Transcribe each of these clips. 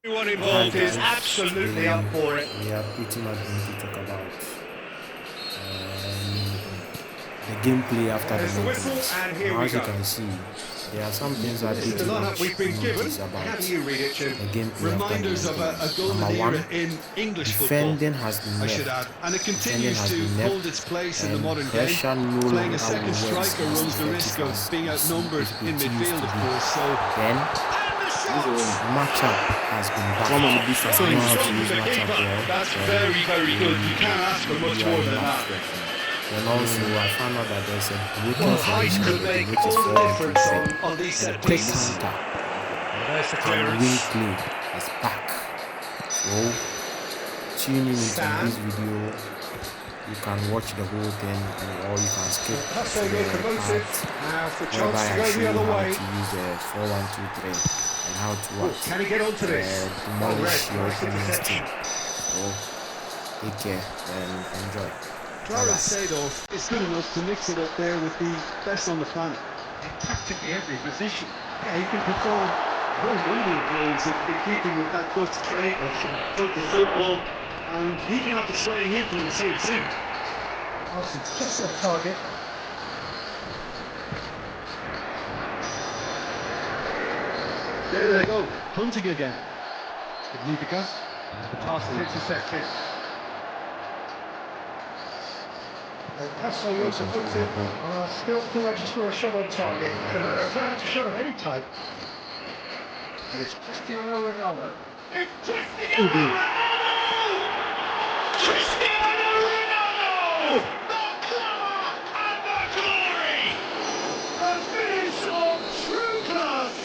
Everyone Hi involved is guys, absolutely up for it. we are pretty much going to talk about um, the gameplay after the There's the whistle, maintenance. and here Now, we as you go. can see, there are some things I This is the pretty lineup much we've been given. notice about How do you read it, Jim? the gameplay after the Reminders of a maintenance. golden Number era one, in English football, defending has been I should nerfed. add. And it Defending continues has to been hold nerfed, its place in the and modern game. pressure no Playing a longer second will work striker as runs the effective risk of as being outnumbered in it used midfield, to of be. course. So, Then and the shot! matchup has been One buffed. on the boost. I If saw you him know how boost to From him. use the matchup keeper. well, That's then very, very good. You can't ask for much you are more in than luck. that. Then also I found out that there's a Well, broken height formation could ability make which is all the 4-1-2-3 difference on these and set quick pieces. counter There's the and clearance. Wingplay is back. So tune in into Stan. this video. You can watch the whole thing or you can skip That's to a the part locomotive. Now for whereby chance to I go show the you other how way. to use the 4-1-2-3 and how to Oh, can he get onto this? Oh, red. demolish your Nice opponent's team. interception. So take care and enjoy. Bye Clarence bye. Seedorf is good enough to mix it up there with the best on the planet. In practically every position. Yeah, he can perform whole number of roles in keeping with that good trait of total football, and he can have the swaying influence here too. Awesome, just a target. There they go, hunting again. Significant. The pass is intercepted. Passo Wilson puts it, still too much for a shot on target. Trying to shot of any type. And it's Cristiano Ronaldo. It's Cristiano Ronaldo! Cristiano Ronaldo! The power and the glory! The finish of true class!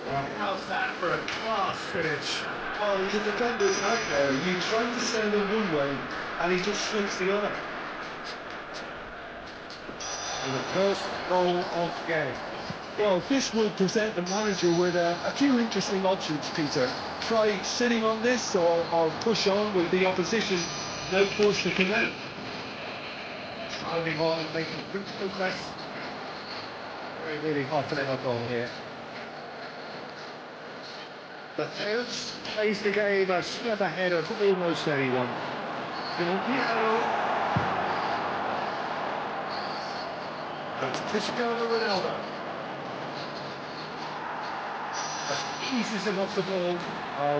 Well, how's that for a class finish? Well, he's a defender's nightmare. You try to send him one way, and he just swings the other. And the first goal of the game. Well, this will present the manager with a few interesting options, Peter. Try sitting on this or push on with the opposition. No push to connect. Holding on and making good progress. Really confident of goal here. The Thames plays the game a step ahead of almost anyone. That's Cristiano Ronaldo. Eases him off the ball.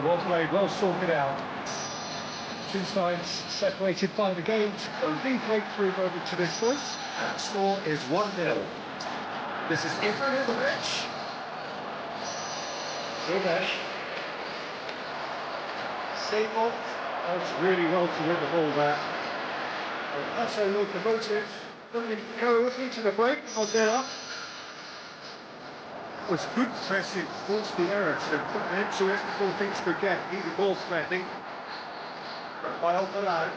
Well played, well sorted out. Two sides separated by the game's only breakthrough moment to this point. And the score is 1-0. This is Ibrahimovic. Ibrahimovic. Seymour. That's really well to win the ball there. That's a locomotive. Looking to go into the break on their up. Was good pressing, forced the error to put an end to it before things could get even more threatening. By on the line.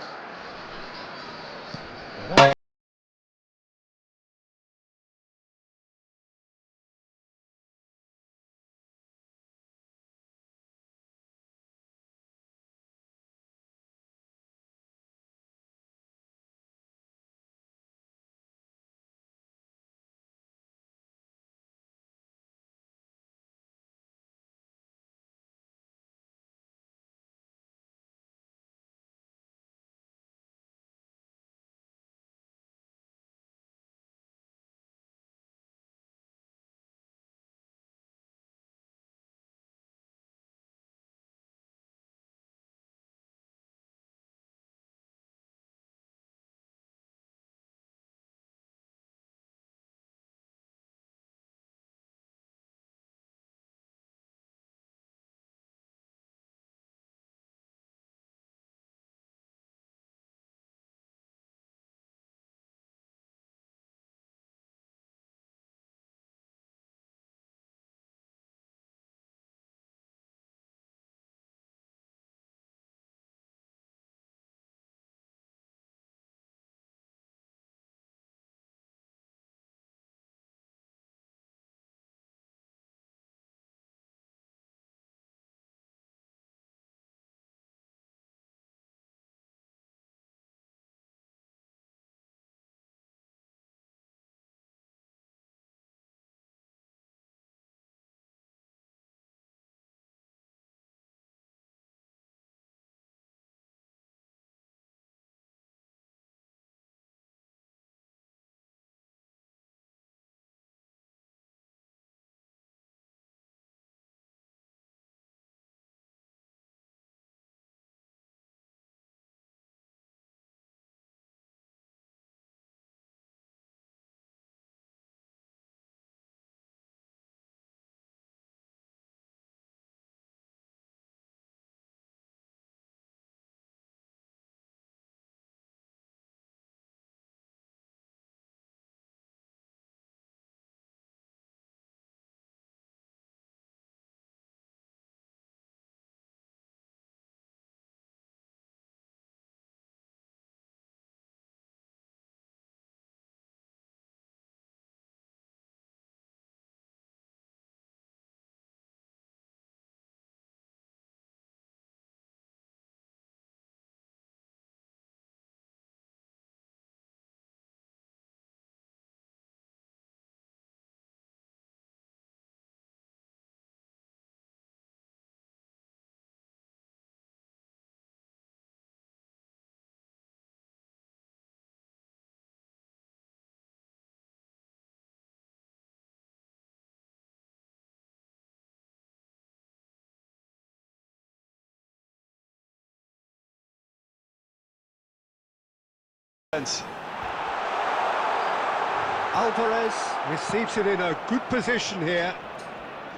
Alvarez receives it in a good position here.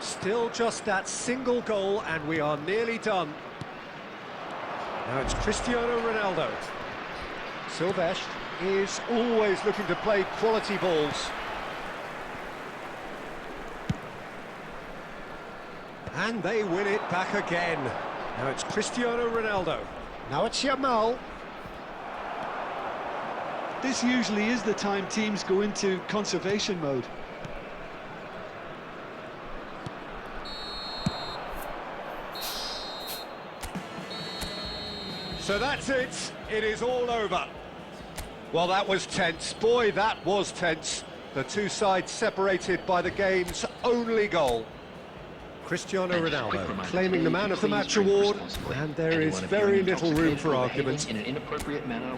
Still just that single goal and we are nearly done. Now it's Cristiano Ronaldo. Silvestre is always looking to play quality balls. And they win it back again. Now it's Cristiano Ronaldo. Now it's Yamal. This usually is the time teams go into conservation mode. So that's it. It is all over. Well, that was tense. Boy, that was tense. The two sides separated by the game's only goal. Cristiano Ronaldo claiming the man of the match award, and there is very little room for argument. In an inappropriate manner.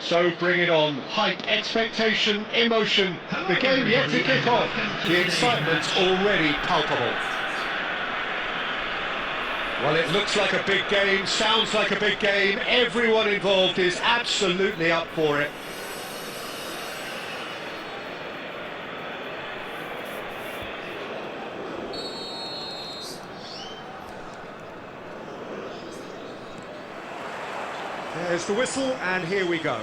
So bring it on. Hype, expectation, emotion. The game yet to kick off. The excitement's already palpable. Well, it looks like a big game, sounds like a big game. Everyone involved is absolutely up for it. There's the whistle, and here we go.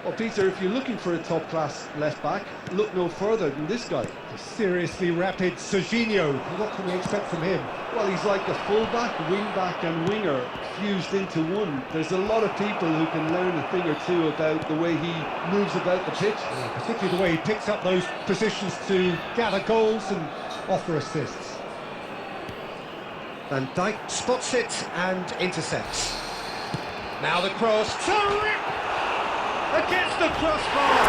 Well, Peter, if you're looking for a top-class left-back, look no further than this guy. The seriously rapid Serginho. What can we expect from him? Well, he's like a full-back, wing-back and winger fused into one. There's a lot of people who can learn a thing or two about the way he moves about the pitch. Yeah, particularly the way he picks up those positions to gather goals and offer assists. Van Dijk spots it and intercepts. Now the cross. Against the crossbar.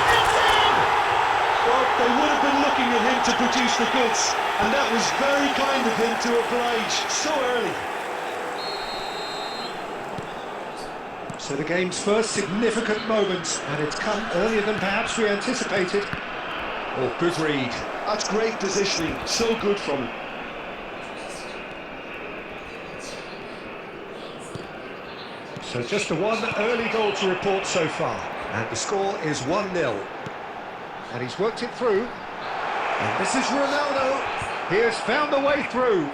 It's in! Well, they would have been looking at him to produce the goods, and that was very kind of him to oblige so early. So the game's first significant moment, and it's come earlier than perhaps we anticipated. Oh, good read. That's great positioning, so good from him. So just the one early goal to report so far. And the score is 1-0. And he's worked it through. And this is Ronaldo. He has found the way through.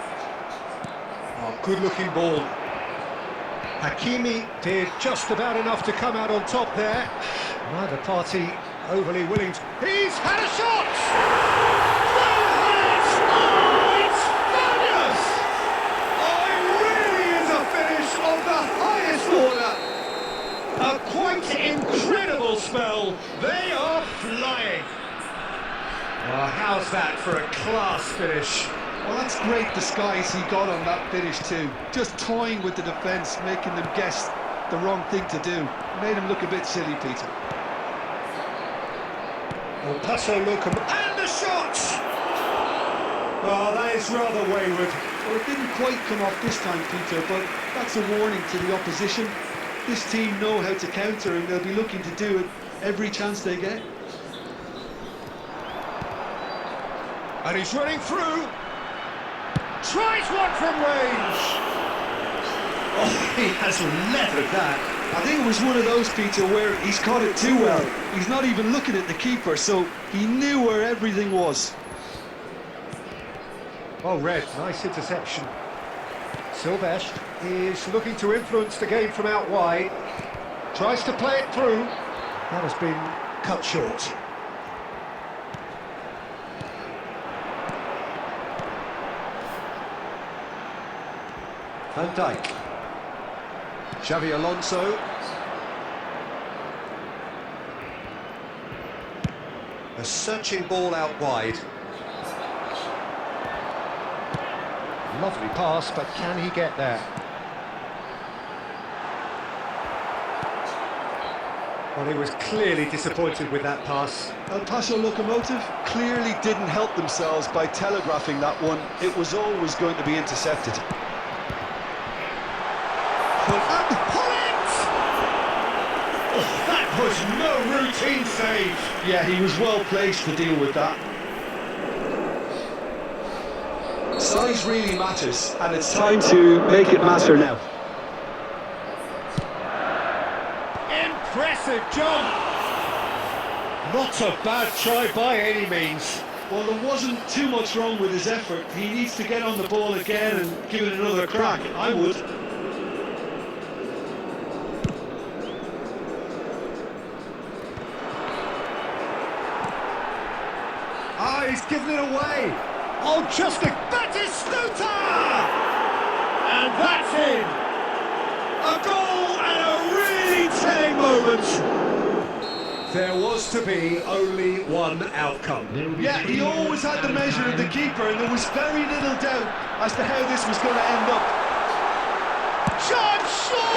Oh, good-looking ball. Hakimi did just about enough to come out on top there. Neither party overly willing to... He's had a shot! A quite incredible spell. They are flying. Oh, how's that for a class finish? Well, that's great disguise he got on that finish too. Just toying with the defence, making them guess the wrong thing to do. Made him look a bit silly, Peter. Oh, Paso Locum, and the shot! Oh, that is rather wayward. Well, it didn't quite come off this time, Peter, but that's a warning to the opposition. This team know how to counter, and they'll be looking to do it every chance they get. And he's running through. Tries one from range. Oh, he has leathered that. I think it was one of those, Peter, where he's caught it too well. He's not even looking at the keeper, so he knew where everything was. Oh, Red, nice interception. Silvestre is looking to influence the game from out wide. Tries to play it through. That has been cut short. Van Dijk. Xavi Alonso. A searching ball out wide. Lovely pass, but can he get there? Well, he was clearly disappointed with that pass. El Paso Locomotive clearly didn't help themselves by telegraphing that one. It was always going to be intercepted. Pull it! Oh, that was no routine save. Yeah, he was well placed to deal with that. Size really matters, and it's time to make it matter now. Impressive jump! Not a bad try by any means. Well, there wasn't too much wrong with his effort. He needs to get on the ball again and give it another crack. I would. Ah, he's given it away. Oh, just a Batistuta! And that's in. A goal and a really telling moment. There was to be only one outcome. Yeah, he always had the measure of the keeper, and there was very little doubt as to how this was going to end up. John Shaw!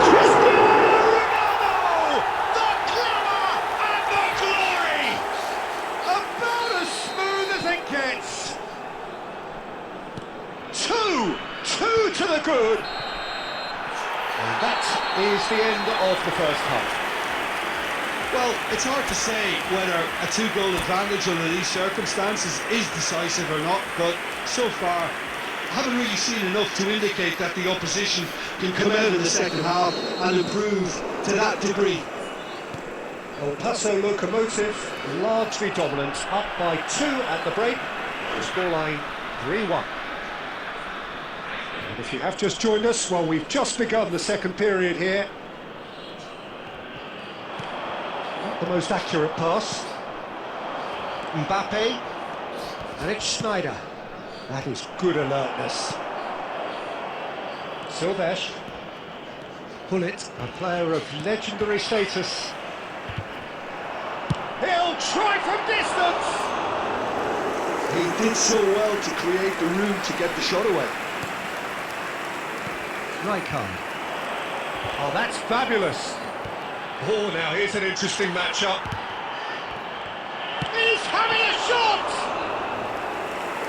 Cristiano Ronaldo! The glamour and the glory! About as smooth as it gets. Two to the good. And that that is the end of the first half. Well, it's hard to say whether a two-goal advantage under these circumstances is decisive or not, but so far I haven't really seen enough to indicate that the opposition can come out in the second half and improve to that degree. El Paso Locomotive largely dominant, up by 2 at the break, the scoreline 3-1. And if you have just joined us, well, we've just begun the second period here. Not the most accurate pass. Mbappe, and it's Schneider. That is good alertness. Silvesh, Pullet, a player of legendary status. He'll try from distance! He did so well to create the room to get the shot away. Rijkaard. Oh, that's fabulous. Oh, now here's an interesting matchup. He's having a shot!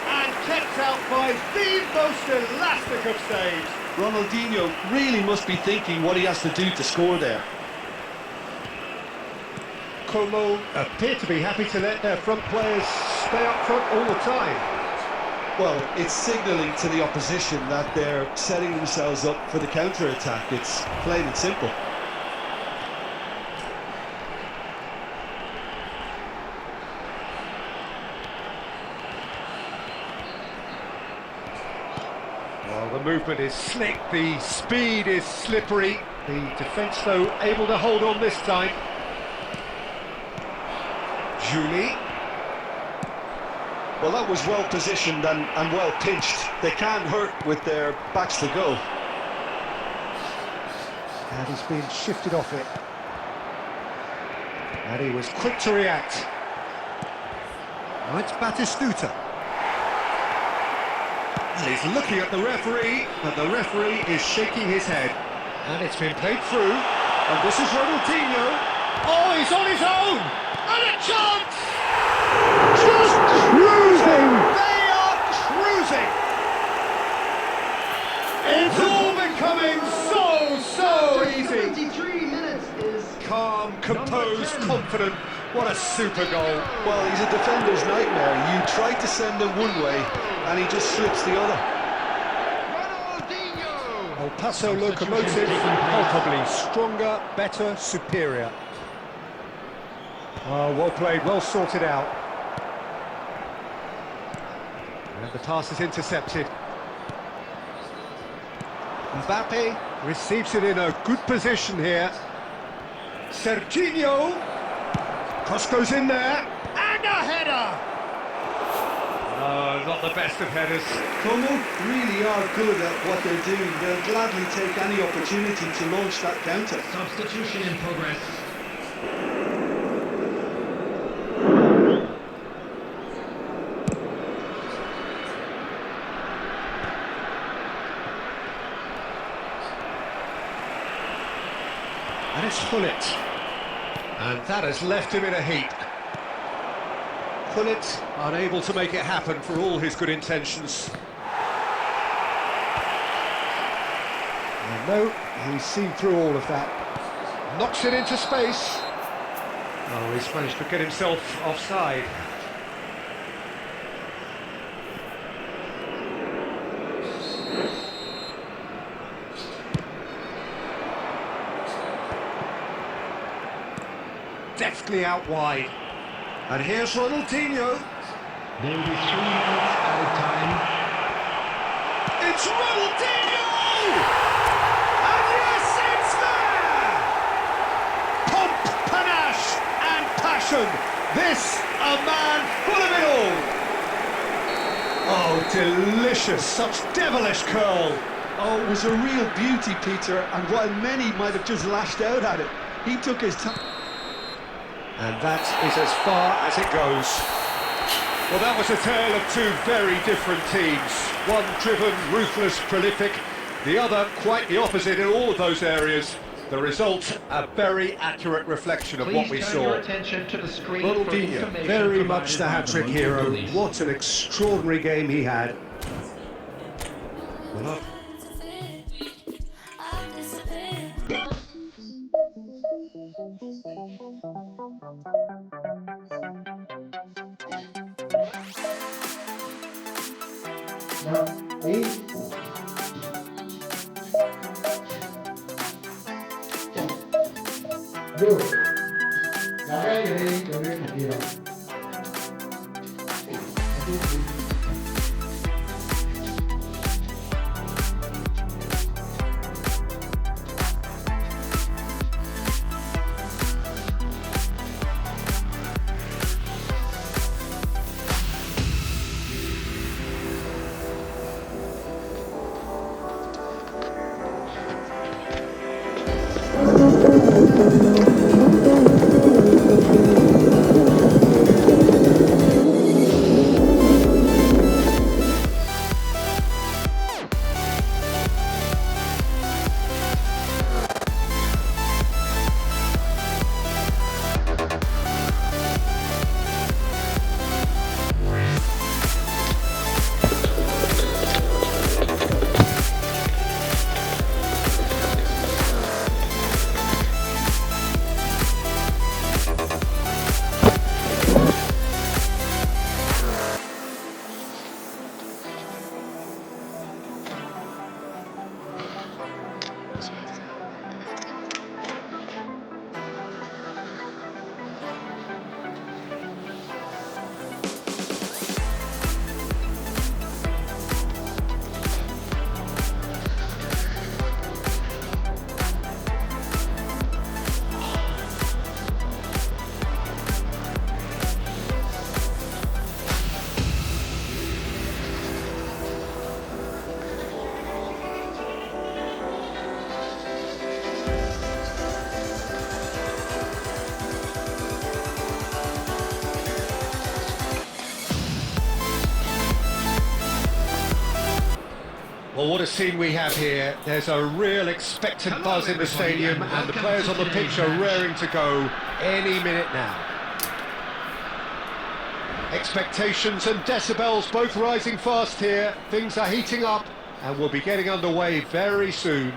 And kept out by the most elastic of saves. Ronaldinho really must be thinking what he has to do to score there. Como appear to be happy to let their front players stay up front all the time. Well, it's signalling to the opposition that they're setting themselves up for the counter-attack. It's plain and simple. Well, the movement is slick, the speed is slippery. The defence, though, able to hold on this time. Julie. Well, that was well positioned and well pinched. They can't hurt with their backs to go. And he's been shifted off it. And he was quick to react. Now it's Batistuta. And he's looking at the referee, but the referee is shaking his head. And it's been played through. And this is Ronaldinho. Oh, he's on his own! And a chance! Just cruising! They are cruising! It's all becoming so easy! 23 minutes is... Calm, composed, confident. What a super goal. Well, he's a defender's nightmare. You try to send him one way, and he just slips the other. Ronaldinho! El Paso Locomotive, palpably stronger, better, superior. Oh, well played, well sorted out. And the pass is intercepted. Mbappe receives it in a good position here. Serginho. Cross goes in there. And a header! Oh, not the best of headers. Como really are good at what they're doing. They'll gladly take any opportunity to launch that counter. Substitution in progress. And it's Pullet. And that has left him in a heap. Pullet unable to make it happen for all his good intentions. And no, he's seen through all of that. Knocks it into space. Oh, he's managed to get himself offside. Deftly out wide. And here's Ronaldinho. There will be 3 minutes added time. It's Ronaldinho! And yes, it's there! Pomp, panache and passion. This, a man full of it all. Oh, delicious, such devilish curl. Oh, it was a real beauty, Peter, and while many might have just lashed out at it, he took his time. And that is as far as it goes. Well, that was a tale of 2 very different teams. One driven, ruthless, prolific. The other quite the opposite in all of those areas. The result, a very accurate reflection of what we Please turn saw. your attention to the screen for Ronaldinho, information very much provided the by hat-trick the hero. police. What an extraordinary game he had. Well, Well, what a scene we have here. There's a real expectant buzz in the stadium, and the players on the pitch are raring to go any minute now. Expectations and decibels both rising fast here. Things are heating up, and we'll be getting underway very soon.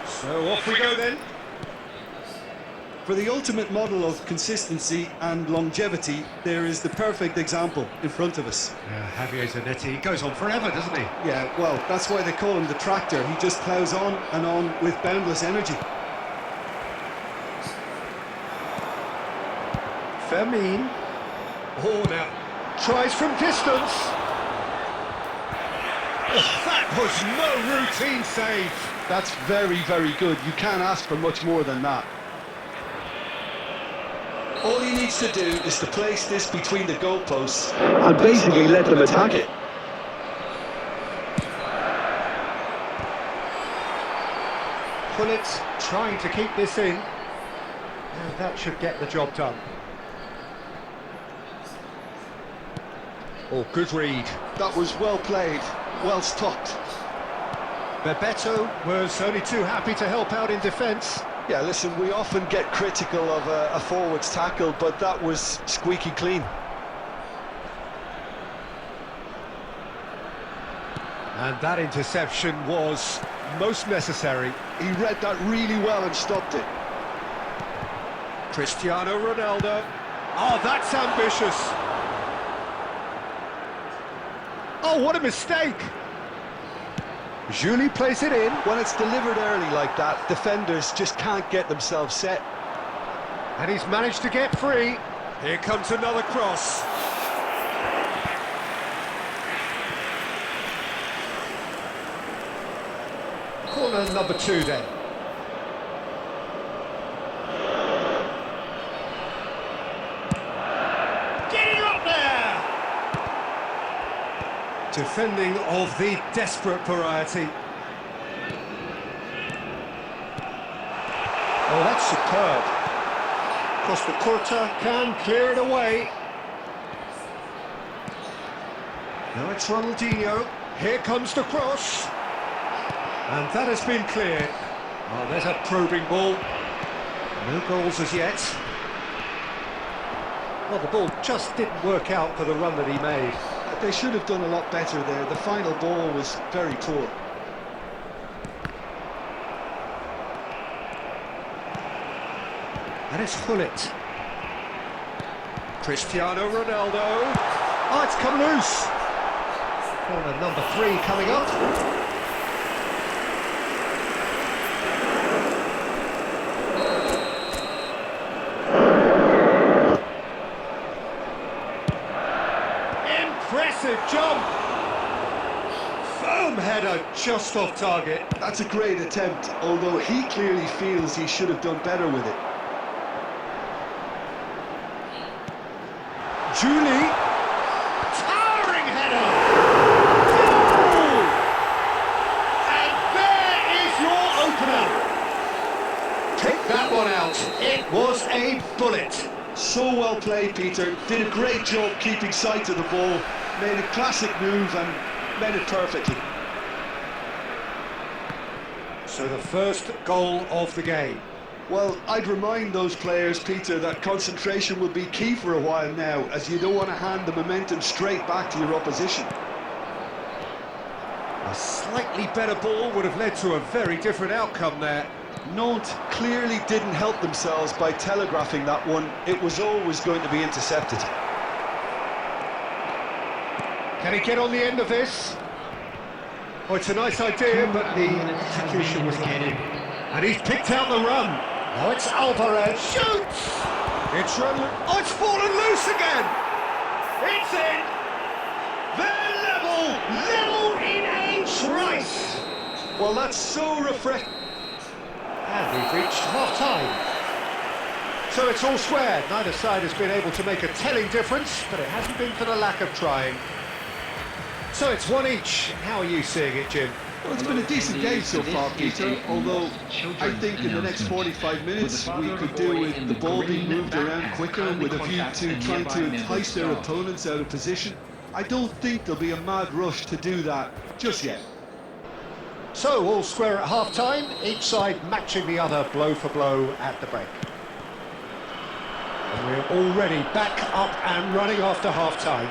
So off we go then. For the ultimate model of consistency and longevity, there is the perfect example in front of us. Javier Zanetti goes on forever, doesn't he? Yeah, well, that's why they call him the tractor. He just ploughs on and on with boundless energy. Fermin. Oh, now tries from distance. Oh, that was no routine save. That's very, very good. You can't ask for much more than that. All he needs to do is to place this between the goalposts and basically let them attack it. Pullet trying to keep this in, and that should get the job done. Oh, good read. That was well played, well stopped. Bebeto was only too happy to help out in defence. Yeah, listen, we often get critical of a forward's tackle, but that was squeaky clean. And that interception was most necessary. He read that really well and stopped it. Cristiano Ronaldo. Oh, that's ambitious. Oh, what a mistake. Julie plays it in. When it's delivered early like that, defenders just can't get themselves set. And he's managed to get free. Here comes another cross. Corner number 2 then. Getting up there! Defending of the desperate variety. Oh, that's superb. Costa Curta can clear it away. Now it's Ronaldinho. Here comes the cross. And that has been cleared. Oh, there's a probing ball. No goals as yet. Well, the ball just didn't work out for the run that he made. They should have done a lot better there. The final ball was very poor. And it's Hullet. Cristiano Ronaldo. Oh, it's come loose. Corner number 3 coming up. Impressive jump. Firm header just off target. That's a great attempt, although he clearly feels he should have done better with it. Julie. Towering header. Goal! And there is your opener. Take that one out. It was a bullet. So well played, Peter. Did a great job keeping sight of the ball. Made a classic move and made it perfectly. So the first goal of the game. Well, I'd remind those players, Peter, that concentration will be key for a while now, as you don't want to hand the momentum straight back to your opposition. A slightly better ball would have led to a very different outcome there. Nantes clearly didn't help themselves by telegraphing that one. It was always going to be intercepted. Can he get on the end of this? Oh, it's a nice idea, but the execution was lacking. And he's picked out the run. Now it's Alvarez. Shoots! It's run. Oh, it's fallen loose again! It's in! They're level! Level in a trice! Well, that's so refreshing. And we've reached half-time. So it's all square. Neither side has been able to make a telling difference, but it hasn't been for the lack of trying. So it's one each. How are you seeing it, Jim? Well, it's been a decent game so far, Peter, although I think in the next 45 minutes we could do with the ball being moved around quicker with a view to trying to entice their opponents out of position. I don't think there'll be a mad rush to do that just yet. So, all square at half-time, each side matching the other blow for blow at the break. And we're already back up and running after half-time.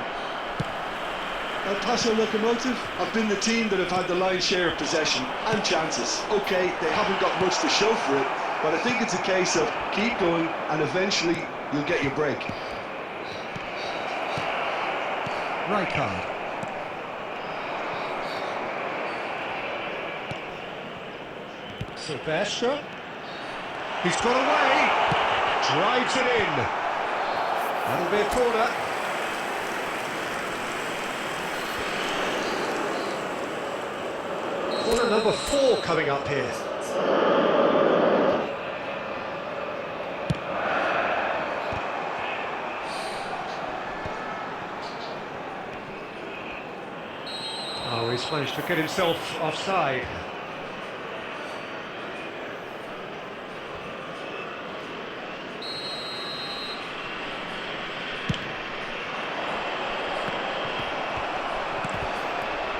El Paso Locomotive have been the team that have had the lion's share of possession and chances. OK, they haven't got much to show for it, but I think it's a case of keep going and eventually you'll get your break. Right card. Sylvestre. He's got away. Drives it in. That'll be a corner. Corner number 4 coming up here. Oh, he's managed to get himself offside.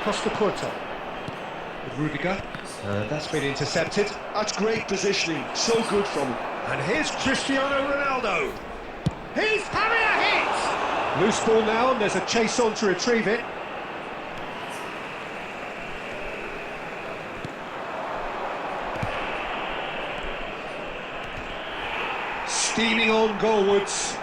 Costa Curta. Rudiger, that's been intercepted. That's great positioning, so good from him. And here's Cristiano Ronaldo. He's having a hit! Loose ball now, and there's a chase on to retrieve it. Steaming on goalwards.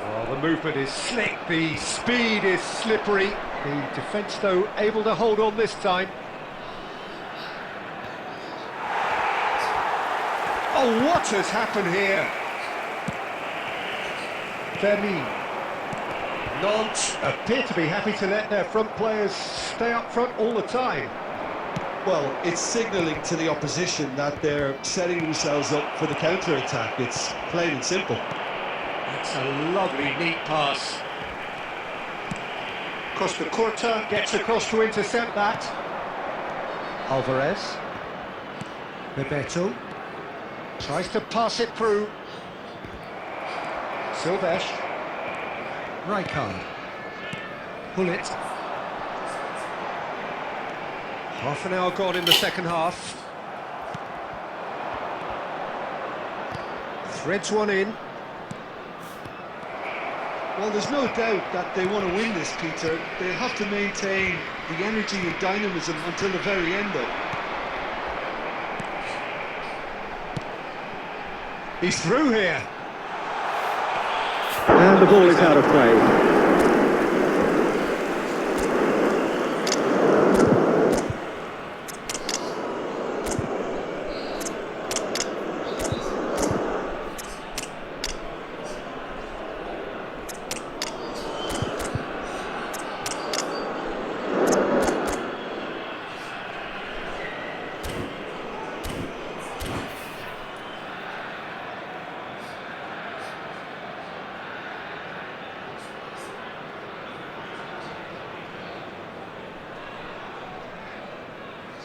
Oh, the movement is slick, the speed is slippery. The defence, though, able to hold on this time. Oh, what has happened here? Vermin. Nantes appear to be happy to let their front players stay up front all the time. Well, it's signalling to the opposition that they're setting themselves up for the counter-attack. It's plain and simple. That's a lovely, neat pass. Costa Curta gets across to intercept that. Alvarez. Bebeto. Tries to pass it through. Sylvestre. Rijkaard. Hullet. Half an hour gone in the second half. Threads one in. Well, there's no doubt that they want to win this, Peter. They'll have to maintain the energy and dynamism until the very end, though. He's through here. And the ball is out of play.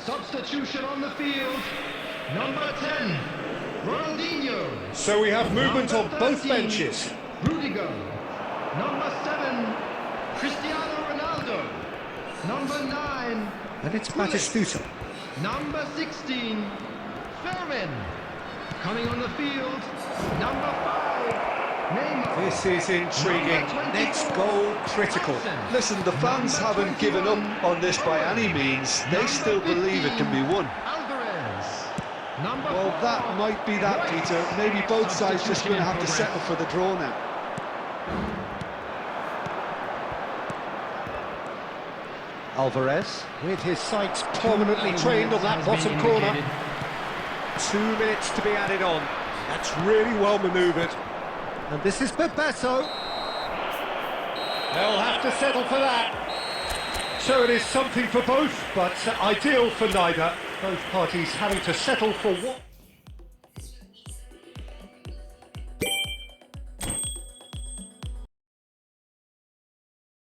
Substitution on the field. Number 10, Ronaldinho. So we have movement on Number both 13, benches. Rudiger. Number 7, Cristiano Ronaldo. Number 9, And it's Batistuta. number 16, Fermin. Coming on the field, number 5, Neymar. This is intriguing. Number 24, Next goal critical. Hudson. Listen, the fans Number haven't given up 21, on this by any means. They Number still believe it can be 15, won. Alvarez. Number Well, 4, that might be that, Royce. Peter. Maybe both sides just Substitution going to in have to progress. settle for the draw now. Alvarez, with his sights permanently trained on that Has bottom been corner. indicated. 2 minutes to be added on. That's really well manoeuvred. And this is Bebeto. They'll have to settle for that. So it is something for both, but ideal for neither. Both parties having to settle for what...